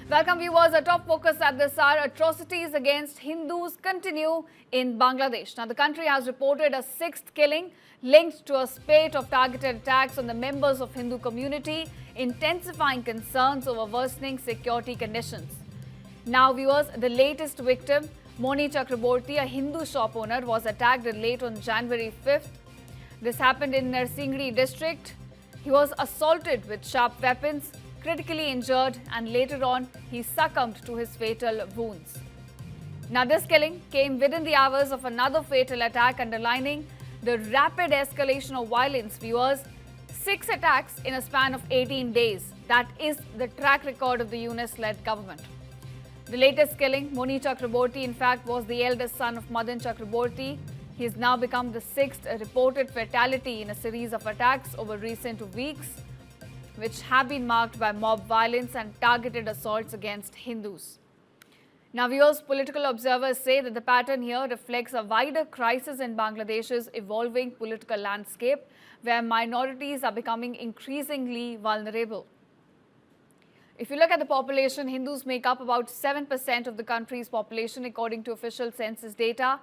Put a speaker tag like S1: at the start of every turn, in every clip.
S1: Welcome viewers. Our top focus at this hour: atrocities against Hindus continue in Bangladesh. Now the country has reported a sixth killing linked to a spate of targeted attacks on the members of Hindu community, intensifying concerns over worsening security conditions. Now viewers, the latest victim, Moni Chakraborty, a Hindu shop owner, was attacked late on January 5th. This happened in Narsingdi district. He was assaulted with sharp weapons, critically injured, and later on he succumbed to his fatal wounds. Now this killing came within the hours of another fatal attack, underlining the rapid escalation of violence. Viewers, 6 attacks in a span of 18 days. That is the track record of the Yunus-led government. The latest killing, Moni Chakraborty, in fact, was the eldest son of Madan Chakraborty. He has now become the 6th reported fatality in a series of attacks over recent weeks, which have been marked by mob violence and targeted assaults against Hindus. Now, viewers, political observers say that the pattern here reflects a wider crisis in Bangladesh's evolving political landscape, where minorities are becoming increasingly vulnerable. If you look at the population, Hindus make up about 7% of the country's population, according to official census data.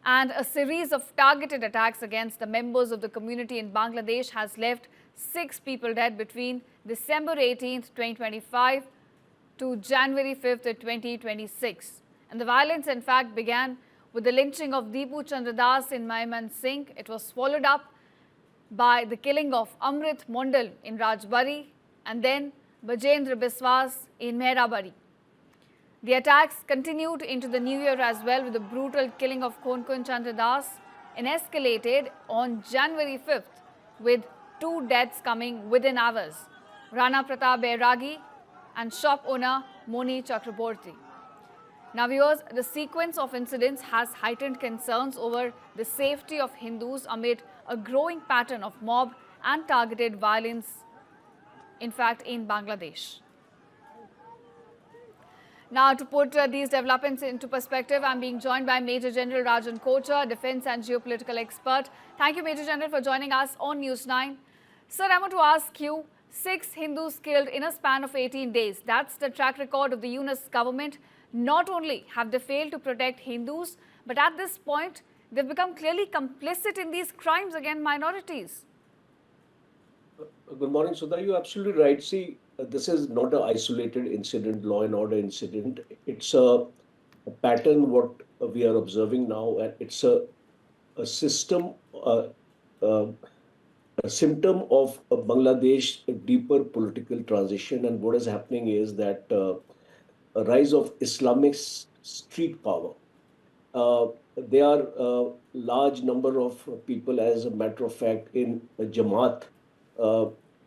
S1: And a series of targeted attacks against the members of the community in Bangladesh has left 6 people dead between December 18th, 2025 to January 5th, 2026. And the violence, in fact, began with the lynching of Dipu Chandra in Mymensingh. It was followed up by the killing of Amrit Mondal in Rajbari and then Bajendra Biswas in Mehrabari. The attacks continued into the new year as well, with the brutal killing of Khokon Chandra and escalated on January 5th, with 2 deaths coming within hours: Rana Pratap Bairagi and shop owner Moni Chakraborty. Now viewers, the sequence of incidents has heightened concerns over the safety of Hindus amid a growing pattern of mob and targeted violence, in fact, in Bangladesh. Now, to put these developments into perspective, I'm being joined by Major General Rajan Kochar, defense and geopolitical expert. Thank you, Major General, for joining us on News 9. Sir, I want to ask you, 6 Hindus killed in a span of 18 days. That's the track record of the Yunus government. Not only have they failed to protect Hindus, but at this point, they've become clearly complicit in these crimes against minorities.
S2: Good morning, Sudha. You're absolutely right. See, this is not an isolated incident, law and order incident. It's a pattern what we are observing now, and it's a system, a symptom of Bangladesh deeper political transition. And what is happening is that a rise of Islamic street power. There are a large number of people, as a matter of fact, in Jamaat.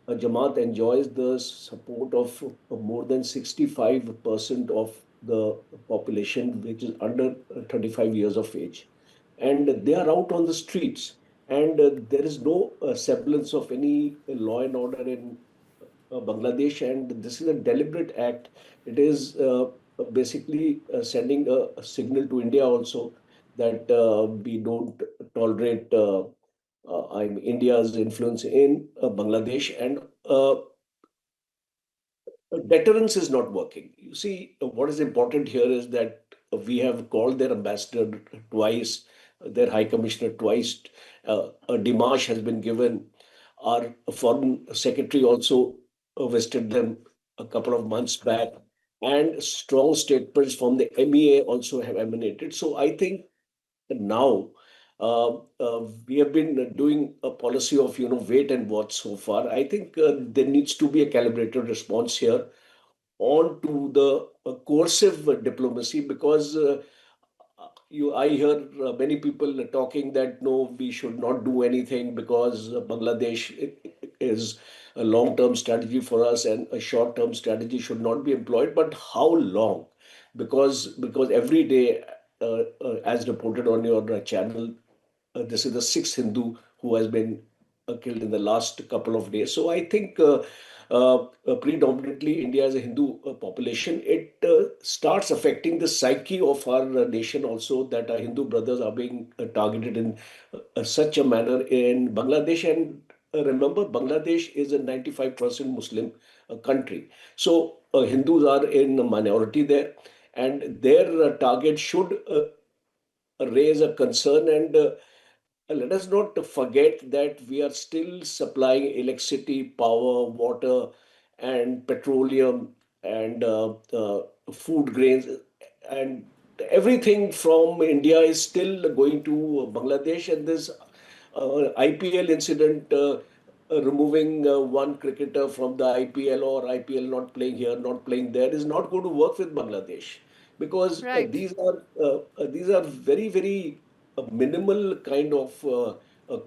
S2: Jamaat enjoys the support of more than 65% of the population, which is under 35 years of age. And they are out on the streets. And there is no semblance of any law and order in Bangladesh. And this is a deliberate act. It is basically sending a signal to India also that we don't tolerate India's influence in Bangladesh, and deterrence is not working. You see, what is important here is that we have called their ambassador twice, their high commissioner twice. A demarche has been given. Our foreign secretary also visited them a couple of months back, and strong statements from the MEA also have emanated. So I think now we have been doing a policy of wait and watch so far. I think there needs to be a calibrated response here on to the coercive diplomacy, because I hear many people talking that no, we should not do anything because Bangladesh is a long-term strategy for us and a short-term strategy should not be employed. But how long? Because every day, as reported on your channel, this is the 6th Hindu who has been killed in the last couple of days. So I think predominantly India as a Hindu population, it starts affecting the psyche of our nation also, that our Hindu brothers are being targeted in such a manner in Bangladesh. And remember, Bangladesh is a 95% Muslim country. So Hindus are in a minority there, and their target should raise a concern. And let us not forget that we are still supplying electricity, power, water, and petroleum, and food grains, and everything from India is still going to Bangladesh. And this IPL incident, removing one cricketer from the IPL, or IPL not playing here, not playing there, is not going to work with Bangladesh, because
S1: Right.
S2: these are very, very minimal kind of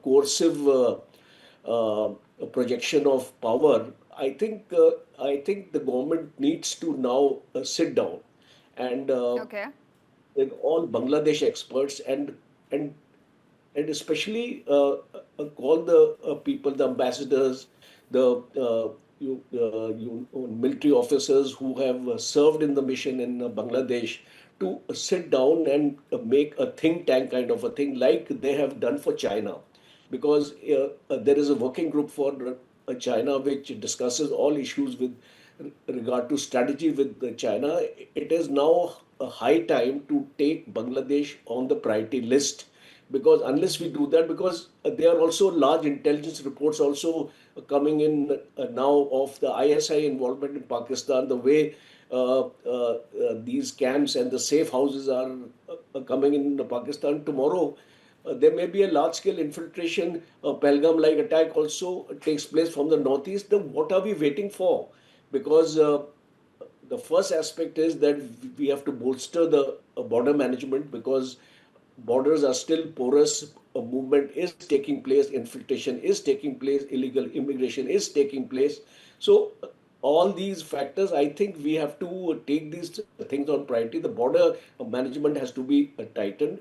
S2: coercive projection of power. I think the government needs to now sit down and
S1: Okay.
S2: with all Bangladesh experts, and and especially call the people, the ambassadors, the military officers who have served in the mission in Bangladesh, to sit down and make a think tank kind of a thing like they have done for China. Because there is a working group for China which discusses all issues with regard to strategy with China. It is now a high time to take Bangladesh on the priority list, because unless we do that, because there are also large intelligence reports also coming in now of the ISI involvement in Pakistan, the way these camps and the safe houses are coming in Pakistan tomorrow. There may be a large scale infiltration, Pelgam like attack also takes place from the northeast. Then what are we waiting for? Because the first aspect is that we have to bolster the border management, because borders are still porous, movement is taking place, infiltration is taking place, illegal immigration is taking place. So all these factors, I think we have to take these things on priority. The border management has to be tightened.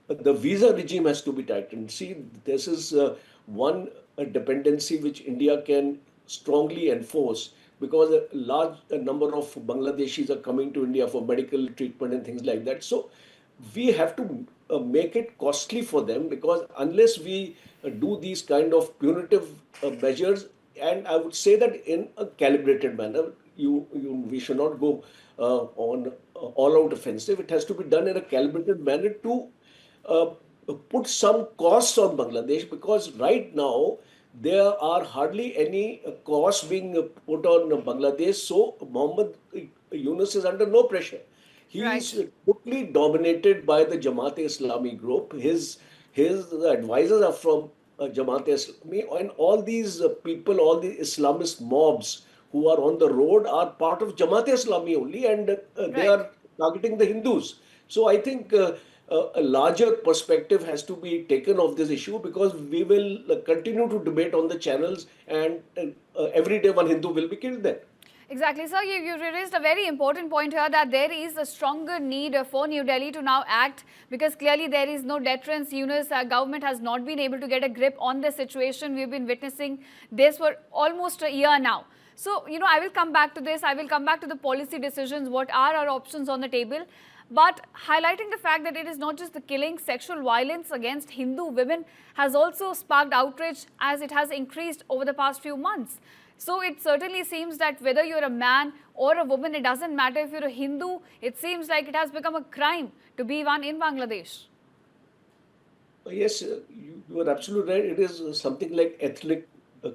S2: The visa regime has to be tightened. See, this is one dependency which India can strongly enforce, because a large number of Bangladeshis are coming to India for medical treatment and things like that. So we have to make it costly for them, because unless we do these kind of punitive measures, and I would say that in a calibrated manner, we should not go on all out offensive. It has to be done in a calibrated manner to uh, put some costs on Bangladesh, because right now there are hardly any costs being put on Bangladesh. So Mohammed Yunus is under no pressure. He
S1: Right.
S2: is totally dominated by the Jamaat-e-Islami group. His advisors are from Jamaat-e-Islami, and all these people, all the Islamist mobs who are on the road are part of Jamaat-e-Islami only, and they
S1: Right.
S2: are targeting the Hindus. So I think a larger perspective has to be taken of this issue, because we will continue to debate on the channels, and every day one Hindu will be killed there.
S1: Exactly. So you raised a very important point here, that there is a stronger need for New Delhi to now act, because clearly there is no deterrence. Yunus government has not been able to get a grip on the situation. We've been witnessing this for almost a year now. So, I will come back to this. I will come back to the policy decisions. What are our options on the table? But highlighting the fact that it is not just the killing, sexual violence against Hindu women has also sparked outrage, as it has increased over the past few months. So it certainly seems that whether you're a man or a woman, it doesn't matter if you're a Hindu, it seems like it has become a crime to be one in Bangladesh.
S2: Yes, you are absolutely right. It is something like ethnic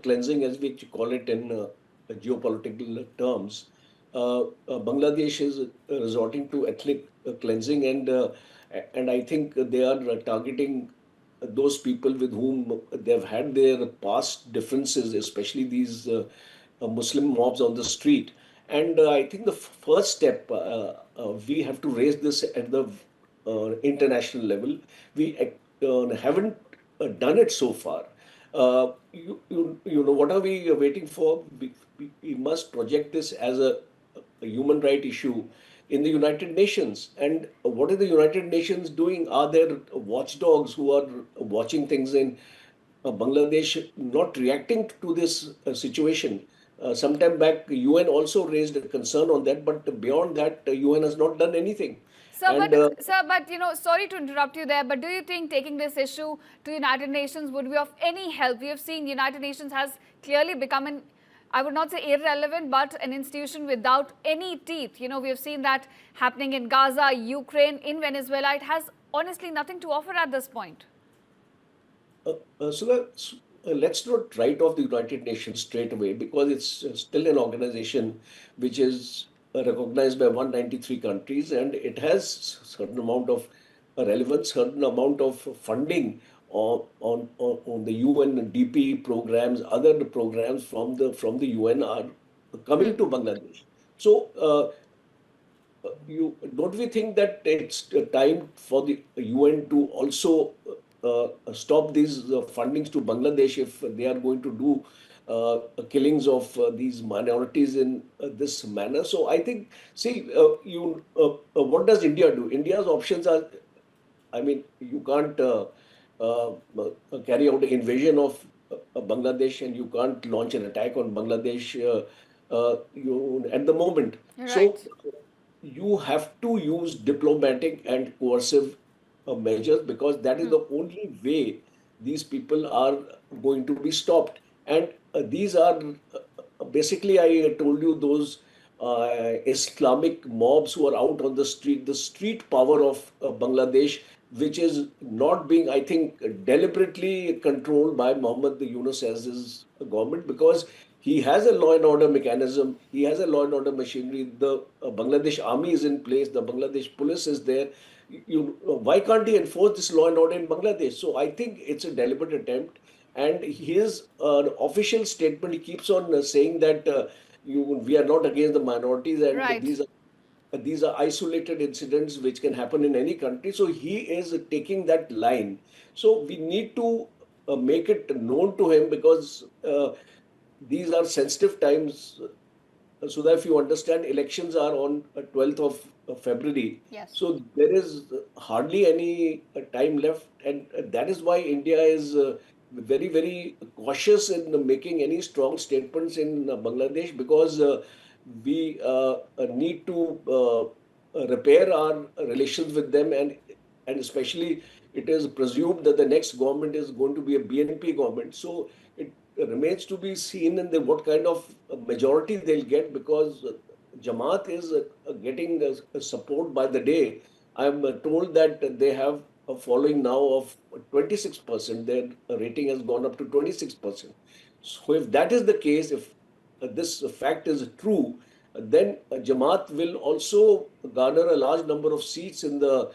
S2: cleansing, as we call it in geopolitical terms. Bangladesh is resorting to ethnic cleansing, and I think they are targeting those people with whom they've had their past differences, especially these Muslim mobs on the street. And I think the first step, we have to raise this at the international level. We haven't done it so far. What are we waiting for? We must project this as a human right issue in the United Nations. And what are the United Nations doing? Are there watchdogs who are watching things in Bangladesh, not reacting to this situation? Sometime back, UN also raised a concern on that, but beyond that, UN has not done anything. And
S1: Sir, but sorry to interrupt you there, but do you think taking this issue to United Nations would be of any help? We have seen United Nations has clearly become an I would not say irrelevant, but an institution without any teeth. We have seen that happening in Gaza, Ukraine, in Venezuela. It has honestly nothing to offer at this point.
S2: Let's not write off the United Nations straight away because it's still an organization which is recognized by 193 countries, and it has certain amount of relevance, certain amount of funding on the UN DP programs, other programs from the UN are coming to Bangladesh. So you don't we think that it's time for the UN to also stop these fundings to Bangladesh if they are going to do killings of these minorities in this manner? So I think, see, what does India do? India's options are, I mean, you can't carry out an invasion of Bangladesh, and you can't launch an attack on Bangladesh at the moment.
S1: Right.
S2: So you have to use diplomatic and coercive measures because that is the only way these people are going to be stopped. And these are basically, I told you, those Islamic mobs who are out on the street power of Bangladesh, which is not being, I think, deliberately controlled by Mohammed Yunus as his government, because he has a law and order mechanism, he has a law and order machinery. The Bangladesh army is in place, the Bangladesh police is there. Why can't he enforce this law and order in Bangladesh? So I think it's a deliberate attempt. And his official statement, he keeps on saying that we are not against the minorities, and
S1: Right.
S2: these are isolated incidents which can happen in any country. So he is taking that line. So we need to make it known to him, because these are sensitive times. So that if you understand, elections are on 12th of February.
S1: Yes.
S2: So there is hardly any time left. And that is why India is very, very cautious in making any strong statements in Bangladesh, because we need to repair our relations with them. And especially, it is presumed that the next government is going to be a BNP government. So it remains to be seen in what kind of majority they'll get, because Jamaat is getting support by the day. I'm told that they have a following now of 26%. Their rating has gone up to 26%. So if that is the case, if this fact is true, then Jamaat will also garner a large number of seats in the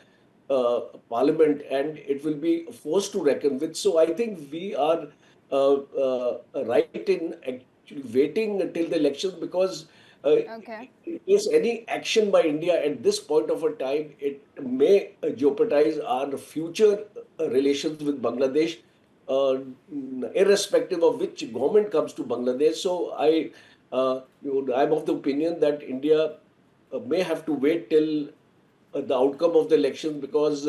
S2: parliament, and it will be forced to reckon with. So I think we are right in actually waiting until the elections, because
S1: Okay.
S2: in case any action by India at this point of a time, it may jeopardize our future relations with Bangladesh, uh, irrespective of which government comes to Bangladesh. So I'm of the opinion that India may have to wait till the outcome of the elections, because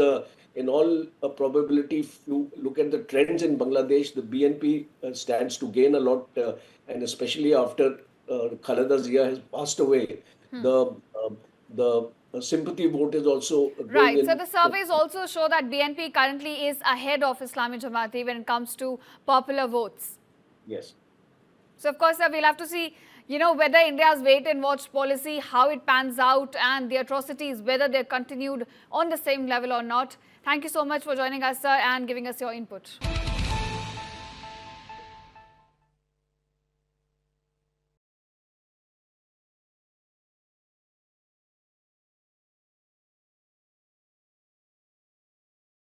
S2: in all probability, if you look at the trends in Bangladesh, the BNP stands to gain a lot, and especially after Khaleda Zia has passed away, the sympathy vote is also going
S1: Right. So
S2: in.
S1: the surveys also show that BNP currently is ahead of Islamic Jamaati when it comes to popular votes.
S2: Yes.
S1: So of course, sir, we'll have to see, whether India's wait and watch policy, how it pans out, and the atrocities, whether they're continued on the same level or not. Thank you so much for joining us, sir, and giving us your input.